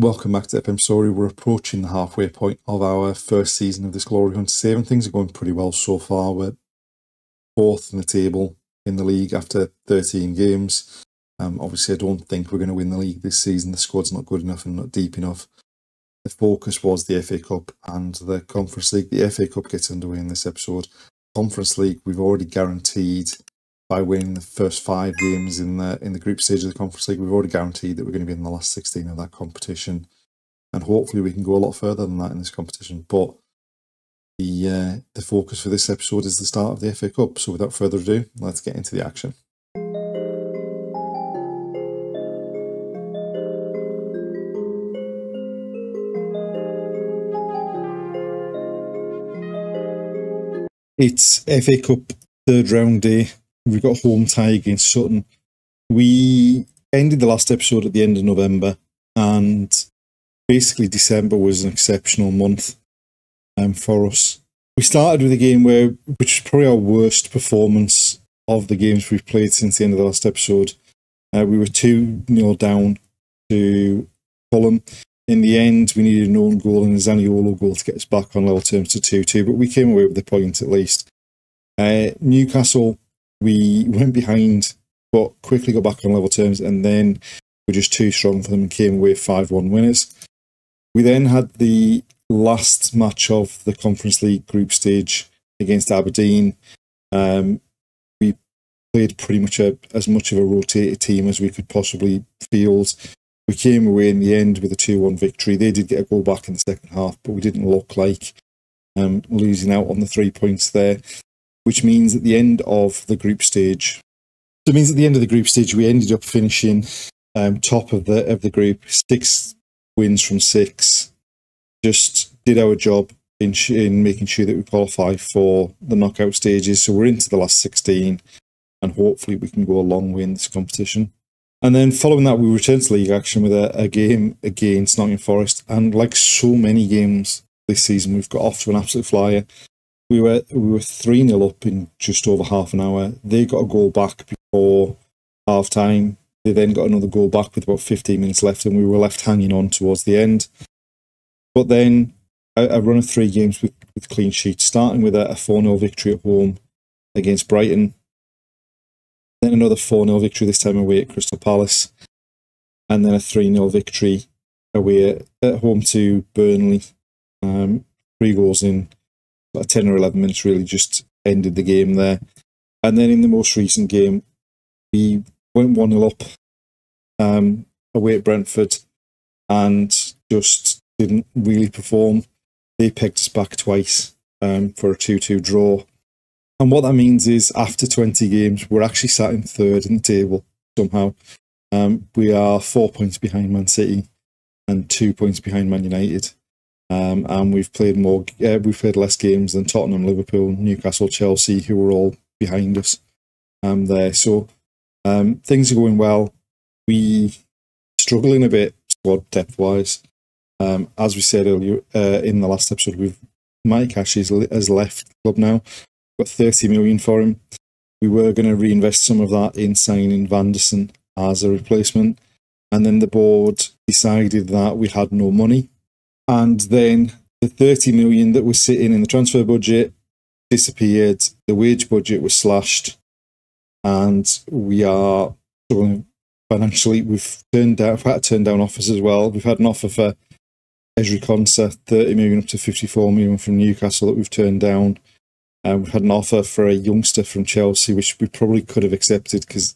Welcome back to FM Storey. We're approaching the halfway point of our first season of this Glory Hunt season. Things are going pretty well so far. We're fourth in the table in the league after 13 games. Obviously, I don't think we're going to win the league this season. The squad's not good enough and not deep enough. The focus was the FA Cup and the Conference League. The FA Cup gets underway in this episode. Conference League, we've already guaranteed by winning the first 5 games in the group stage of the Conference League. We've already guaranteed that we're going to be in the last 16 of that competition, and hopefully we can go a lot further than that in this competition. But the focus for this episode is the start of the FA Cup. So without further ado, let's get into the action. It's FA Cup third round day. We've got a home tie against Sutton. We ended the last episode at the end of November, and basically December was an exceptional month for us. We started with a game which is probably our worst performance of the games we've played since the end of the last episode. We were 2-0 down to Fulham. In the end, we needed an own goal and a Zaniolo goal to get us back on level terms to 2-2, but we came away with the point at least. Newcastle, we went behind, but quickly got back on level terms, and then we're just too strong for them and came away 5-1 winners. We then had the last match of the Conference League group stage against Aberdeen. We played pretty much as much of a rotated team as we could possibly field. We came away in the end with a 2-1 victory. They did get a goal back in the second half, but we didn't look like losing out on the 3 points there, which means at the end of the group stage, we ended up finishing top of the group, 6 wins from 6. Just did our job in making sure that we qualify for the knockout stages. So we're into the last 16, and hopefully we can go a long way in this competition. And then following that, we returned to league action with a game against Nottingham Forest. And like so many games this season, we've got off to an absolute flyer. We were 3-0 up in just over half an hour. They got a goal back before half time. They then got another goal back with about 15 minutes left, and we were left hanging on towards the end. But then a run of 3 games with clean sheets, starting with a 4-0 victory at home against Brighton. Then another 4-0 victory, this time away at Crystal Palace. And then a 3-0 victory away at home to Burnley. 3 goals in about 10 or 11 minutes really just ended the game there. And then in the most recent game, we went 1-0 up away at Brentford and just didn't really perform. They pegged us back twice for a 2-2 draw. And what that means is after 20 games, we're actually sat in third in the table somehow. We are 4 points behind Man City and 2 points behind Man United. And we've played less games than Tottenham, Liverpool, Newcastle, Chelsea, who were all behind us there. So things are going well. We struggling a bit squad depth wise. As we said earlier in the last episode, Mike Cash has left the club now. Got 30 million for him. We were going to reinvest some of that in signing Vanderson as a replacement, and then the board decided that we had no money. And then the 30 million that was sitting in the transfer budget disappeared. The wage budget was slashed, and we are struggling financially. We've had to turn down offers as well. We've had an offer for Ezri Konsa, 30 million up to 54 million from Newcastle that we've turned down. We've had an offer for a youngster from Chelsea, which we probably could have accepted because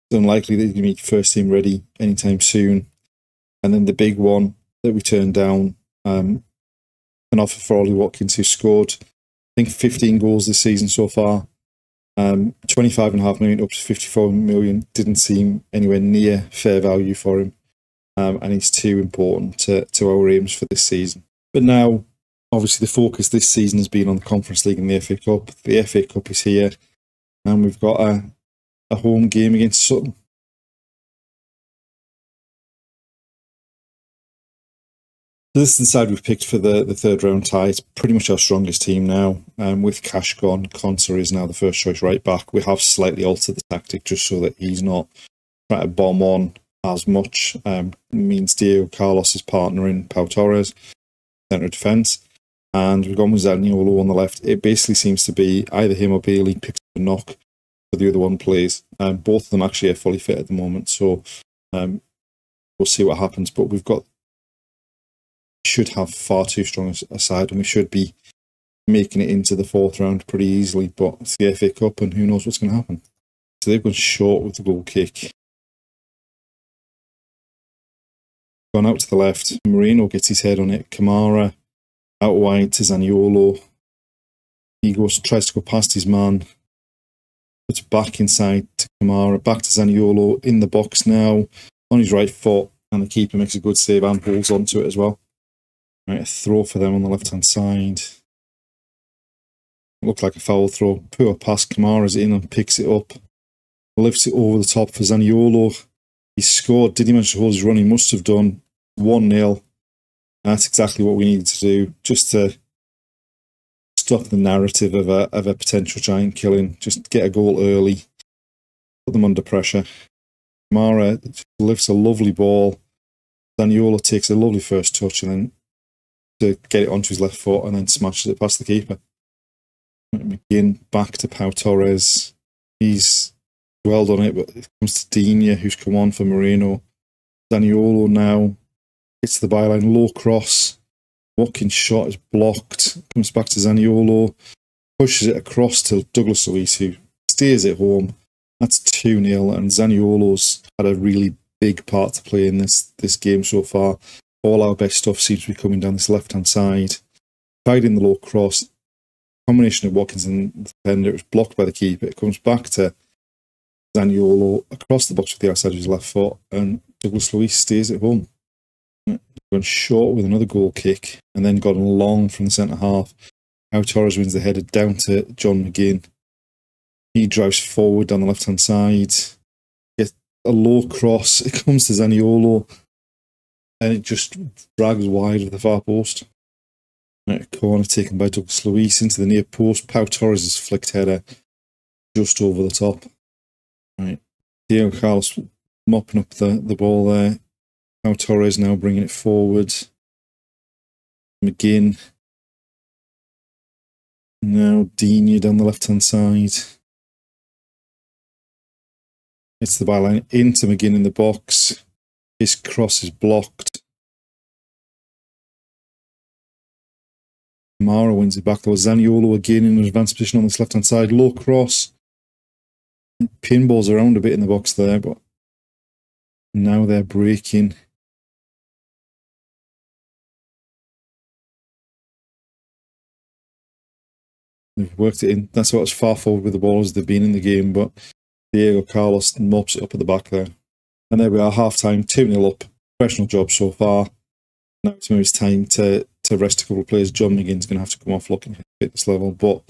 it's unlikely that he's going to be first team ready anytime soon. And then the big one that we turned down, an offer for Ollie Watkins, who scored, I think, 15 goals this season so far. 25.5 million up to 54 million didn't seem anywhere near fair value for him. And he's too important to our aims for this season. But now, obviously, the focus this season has been on the Conference League and the FA Cup. The FA Cup is here, and we've got a home game against Sutton. So this is the side we've picked for the third round tie. It's pretty much our strongest team now. With Cash gone, Konsa is now the first choice right back. We have slightly altered the tactic just so that he's not trying to bomb on as much. Means Diego Carlos is partnering Pau Torres, centre of defence. And we've gone with Zaniolo on the left. It basically seems to be either him or Bailey picks up a knock, but the other one plays. Both of them actually are fully fit at the moment, so we'll see what happens. But should have far too strong a side, and we should be making it into the fourth round pretty easily. But it's the FA Cup, and who knows what's going to happen. So they've gone short with the goal kick. Gone out to the left. Moreno gets his head on it. Kamara out wide to Zaniolo. He tries to go past his man. Puts back inside to Kamara. Back to Zaniolo in the box now on his right foot, and the keeper makes a good save and holds onto it as well. Right, a throw for them on the left-hand side. Looked like a foul throw. Poor pass. Kamara's in and picks it up. Lifts it over the top for Zaniolo. He scored. Did he manage to hold his run? He must have done. 1-0. That's exactly what we needed to do, just to stop the narrative of a potential giant killing. Just get a goal early, put them under pressure. Kamara lifts a lovely ball. Zaniolo takes a lovely first touch and then to get it onto his left foot and then smashes it past the keeper. McGinn back to Pau Torres. He's dwelled on it, but it comes to Digne, who's come on for Moreno. Zaniolo now hits the byline, low cross. Watkins' shot is blocked. Comes back to Zaniolo. Pushes it across to Douglas Luiz, who steers it home. That's 2-0, and Zaniolo's had a really big part to play in this game so far. All our best stuff seems to be coming down this left-hand side. Tried in the low cross. Combination of Watkins and the defender. It was blocked by the keeper. It comes back to Zaniolo across the box with the outside of his left foot, and Douglas Luiz steers it home. Gone short with another goal kick, and then gone long from the centre half. Pau Torres wins the header down to John McGinn. He drives forward down the left-hand side. Gets a low cross. It comes to Zaniolo, and it just drags wide of the far post. Right, a corner taken by Douglas Luiz into the near post. Pau Torres' flicked header just over the top. Right, Diego Carlos mopping up the ball there. Pau Torres now bringing it forward. McGinn. Now Digne down the left-hand side. It's the byline into McGinn in the box. His cross is blocked. Kamara wins it back. There was Zaniolo again in an advanced position on this left-hand side. Low cross. Pinballs around a bit in the box there, but now they're breaking. They've worked it in. That's about as far forward with the ball as they've been in the game, but Diego Carlos mops it up at the back there. And there we are, half-time, 2-0 up. Professional job so far. Now it's maybe time to rest a couple of players. John McGinn's going to have to come off looking at fitness level, but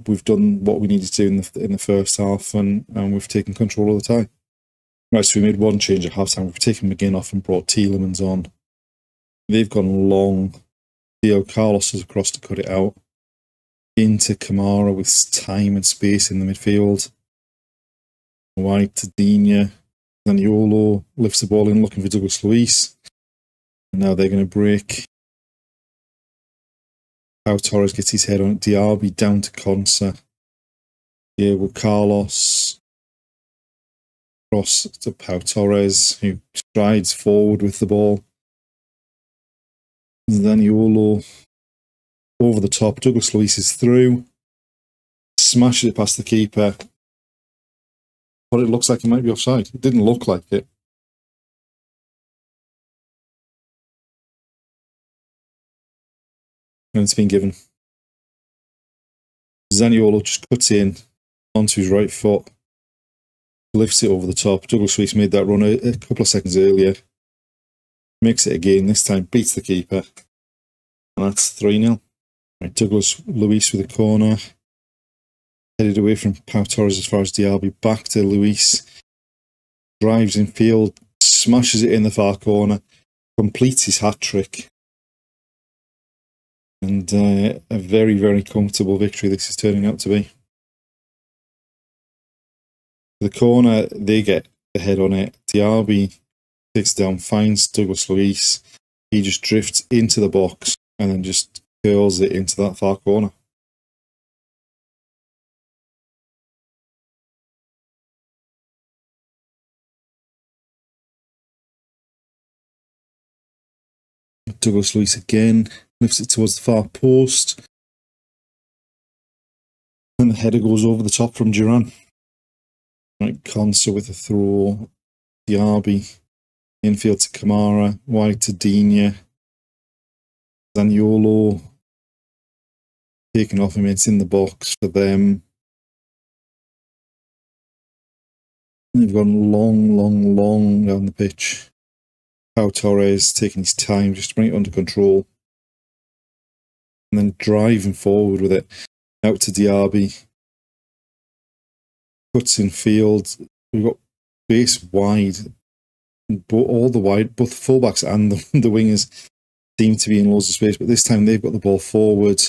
we've done what we needed to do in the first half, and we've taken control of the tie. Right, so we made one change at half-time. We've taken McGinn off and brought Tielemans on. They've gone long. Diego Carlos is across to cut it out. Into Kamara with time and space in the midfield. Wide to Digne. Zaniolo lifts the ball in looking for Douglas Luiz. And now they're going to break. Pau Torres gets his head on it. Diaby down to Consa. Diego Carlos. Cross to Pau Torres, who strides forward with the ball. Zaniolo over the top. Douglas Luiz is through. Smashes it past the keeper. But it looks like it might be offside. It didn't look like it. And it's been given. Zaniolo just cuts in onto his right foot. Lifts it over the top. Douglas Luiz made that run a couple of seconds earlier. Makes it again. This time beats the keeper. And that's 3-0. Right, Douglas Luiz with a corner. Headed away from Pau Torres as far as Diaby. Back to Luiz. Drives in field. Smashes it in the far corner. Completes his hat-trick. And a very, very comfortable victory this is turning out to be. The corner, they get the head on it. Diaby takes it down, finds Douglas Luiz. He just drifts into the box and then just curls it into that far corner. Douglas Luiz again lifts it towards the far post. And the header goes over the top from Duran. Right, Konsa with a throw. Diaby. Infield to Kamara. Wide to Digne. Zaniolo. Taken off him. It's in the box for them. They've gone long down the pitch. Pau Torres taking his time just to bring it under control. And then driving forward with it. Out to Diaby. Cuts in field. We've got base wide. Both fullbacks and the wingers seem to be in loads of space, but this time they've got the ball forward.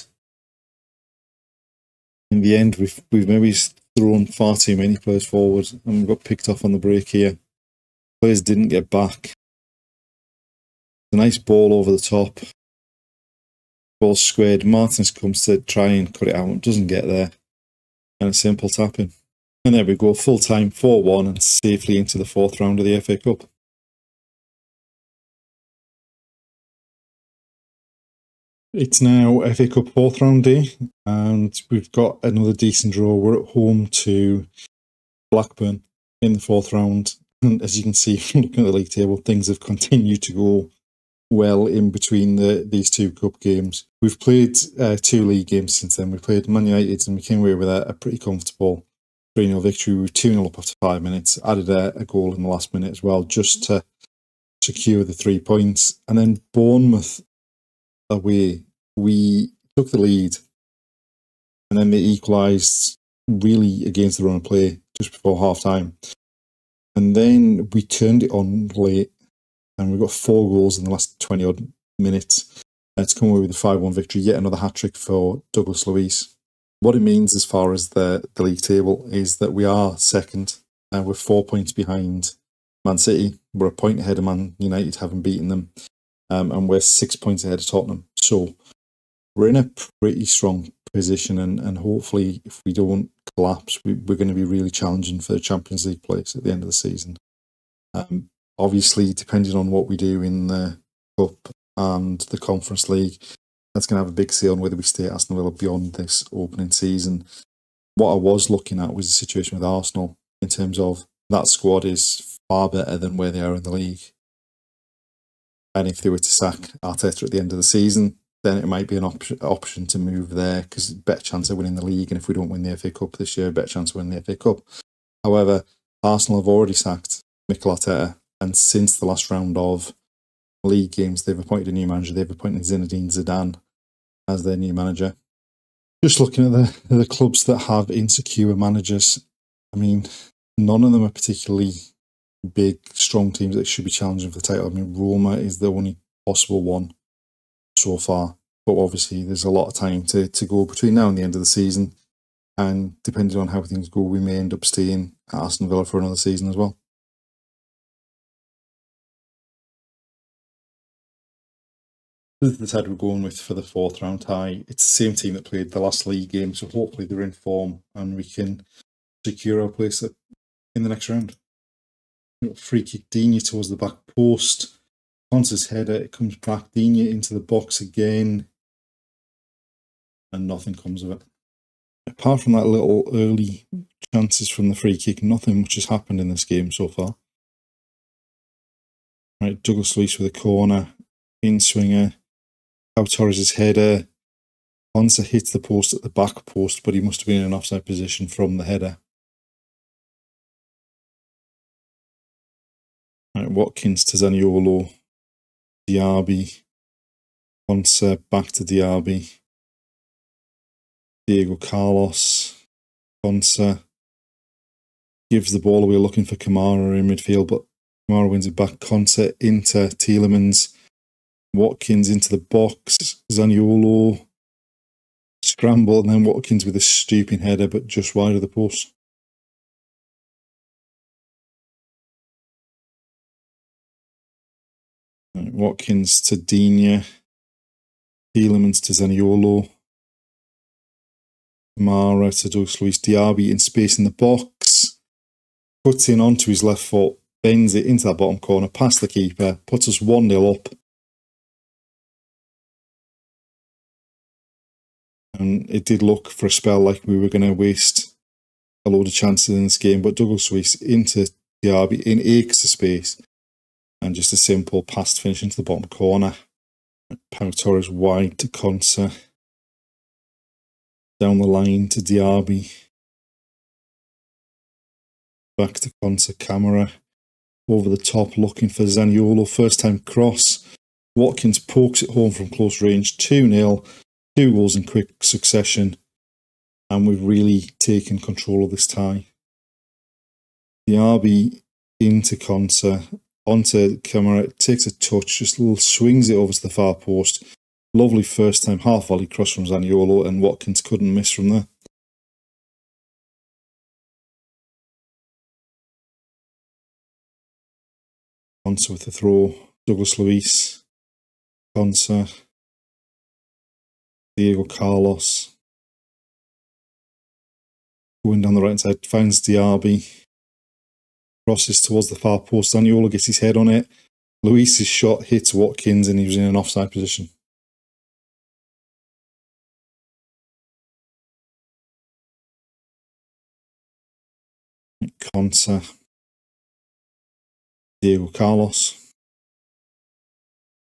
In the end, we've maybe thrown far too many players forward and we got picked off on the break here. Players didn't get back. A nice ball over the top. Ball squared. Martins comes to try and cut it out. Doesn't get there. And a simple tapping. And there we go. Full time 4-1 and safely into the 4th round of the FA Cup. It's now FA Cup 4th round day and we've got another decent draw. We're at home to Blackburn in the 4th round. And as you can see from looking at the league table, things have continued to go well in between these two cup games. We've played 2 league games since then. We played Man United and we came away with a pretty comfortable 3-0 victory. We were 2-0 up after 5 minutes, added a goal in the last minute as well, just to secure the 3 points. And then Bournemouth away, we took the lead and then they equalised really against the run of play just before half time. And then we turned it on late and we got 4 goals in the last 20 odd minutes to come away with a 5-1 victory. Yet another hat-trick for Douglas Luiz. What it means as far as the league table is that we are second and we're 4 points behind Man City. We're a point ahead of Man United, having beaten them, and we're 6 points ahead of Tottenham. So we're in a pretty strong position, and hopefully if we don't collapse, we're going to be really challenging for the Champions League place at the end of the season. Obviously, depending on what we do in the Cup and the Conference League, that's going to have a big say on whether we stay at Aston Villa beyond this opening season. What I was looking at was the situation with Arsenal in terms of that squad is far better than where they are in the league. And if they were to sack Arteta at the end of the season, then it might be an option to move there because better chance of winning the league. And if we don't win the FA Cup this year, better chance of winning the FA Cup. However, Arsenal have already sacked Mikel Arteta, and since the last round of league games, they've appointed a new manager. They've appointed Zinedine Zidane as their new manager. Just looking at the clubs that have insecure managers, I mean, none of them are particularly big, strong teams that should be challenging for the title. I mean, Roma is the only possible one so far, but obviously there's a lot of time to go between now and the end of the season, and depending on how things go, we may end up staying at Aston Villa for another season as well. This is the side we're going with for the 4th round tie. It's the same team that played the last league game, so hopefully they're in form and we can secure our place in the next round. Free kick, Digne towards the back post. Konsa's header, it comes back. Digne into the box again. And nothing comes of it. Apart from that little early chances from the free kick, nothing much has happened in this game so far. Right, Douglas Luiz with a corner. In swinger. Pau Torres' header. Konsa hits the post at the back post, but he must have been in an offside position from the header. Right, Watkins to Zaniolo. Diaby. Konsa back to Diaby. Diego Carlos. Konsa gives the ball away looking for Kamara in midfield, but Kamara wins it back. Konsa into Tielemans. Watkins into the box. Zaniolo. Scramble, and then Watkins with a stooping header, but just wide of the post. Watkins to Digne. Tielemans to Zaniolo. Mara to Douglas Luiz. Diaby in space in the box. Puts in onto his left foot. Bends it into that bottom corner. Past the keeper. Puts us 1-0 up. And it did look for a spell like we were going to waste a load of chances in this game. But Douglas Luiz into Diaby in acres of space. And just a simple pass finish into the bottom corner. Pau Torres wide to Konsa. Down the line to Diaby. Back to Konsa. Camera. Over the top looking for Zaniolo. First time cross. Watkins pokes it home from close range. 2-0. 2 goals in quick succession. And we've really taken control of this tie. Diaby into Konsa. Onto Camera, takes a touch, just little swings it over to the far post. Lovely first time half volley cross from Zaniolo, and Watkins couldn't miss from there. Konsa with the throw, Douglas Luiz, Konsa, Diego Carlos. Going down the right side, finds Diaby. Crosses towards the far post. Zaniolo gets his head on it. Luiz's shot hits Watkins and he was in an offside position. Konsa. Diego Carlos.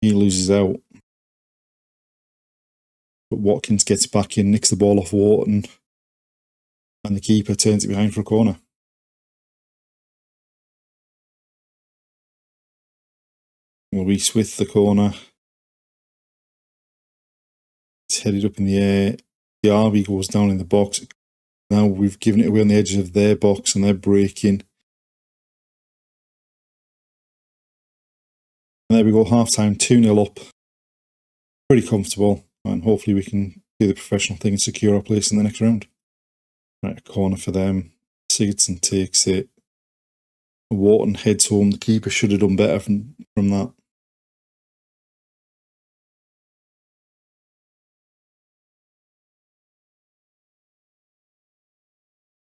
He loses out. But Watkins gets back in, nicks the ball off Wharton. And the keeper turns it behind for a corner. Luiz with the corner. It's headed up in the air. Diaby goes down in the box. Now we've given it away on the edges of their box and they're breaking. And there we go, half time, 2-0 up. Pretty comfortable. And hopefully we can do the professional thing and secure our place in the next round. Right, a corner for them. Sigurdsson takes it. Wharton heads home. The keeper should have done better from that.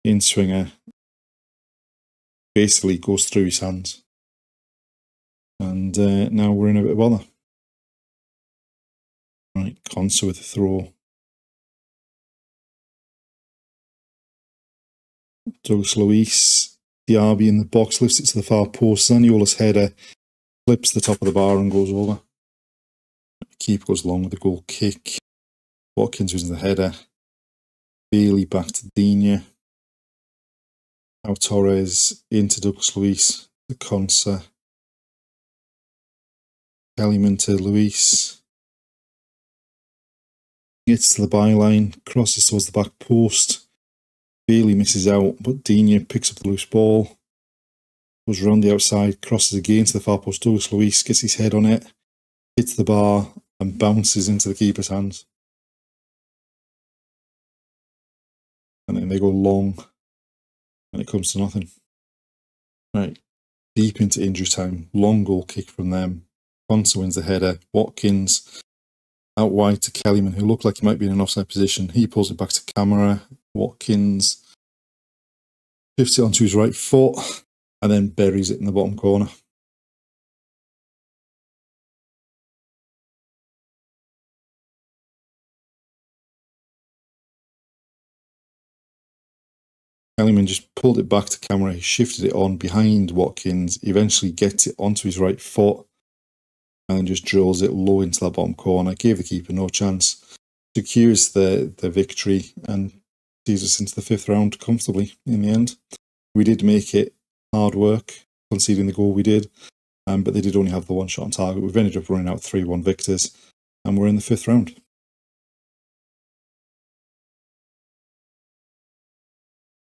In swinger basically goes through his hands. And now we're in a bit of bother. Right, Konsa with the throw. Douglas Luiz. Diaby in the box, lifts it to the far post. Zaniolo's header flips the top of the bar and goes over. The keeper goes long with the goal kick. Watkins wins the header. Bailey back to Digne. Now Torres into Douglas Luiz. To Konsa. Kellyman to Luiz. Gets to the byline. Crosses towards the back post. Bailey misses out, but Digne picks up the loose ball. Goes around the outside, crosses again to the far post. Douglas Luiz gets his head on it, hits the bar, and bounces into the keeper's hands. And then they go long, and it comes to nothing. Right, deep into injury time. Long goal kick from them. Konsa wins the header. Watkins out wide to Kellyman, who looked like he might be in an offside position. He pulls it back to Camera. Watkins pivots it onto his right foot and then buries it in the bottom corner. Kellyman just pulled it back to Camera. He shifted it on behind Watkins. Eventually gets it onto his right foot and then just drills it low into that bottom corner. Gave the keeper no chance. Secures the victory and sees us into the 5th round comfortably in the end. We did make it hard work, conceding the goal we did, but they did only have the one shot on target. We've ended up running out 3-1 victors, and we're in the 5th round.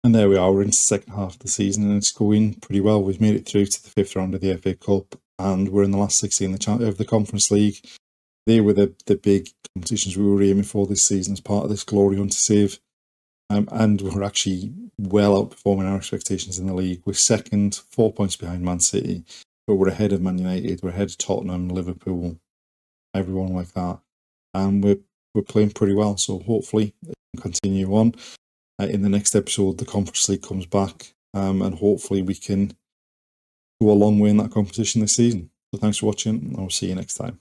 And there we are, we're into the second half of the season, and it's going pretty well. We've made it through to the 5th round of the FA Cup, and we're in the last 16 of the Conference League. They were the big competitions we were aiming for this season as part of this glory hunt to save. And we're actually well outperforming our expectations in the league. We're second, 4 points behind Man City. but we're ahead of Man United, we're ahead of Tottenham, Liverpool, everyone like that, and we're playing pretty well. So hopefully it can continue on. In the next episode, the Conference League comes back, and hopefully we can go a long way in that competition this season. So thanks for watching, and I'll see you next time.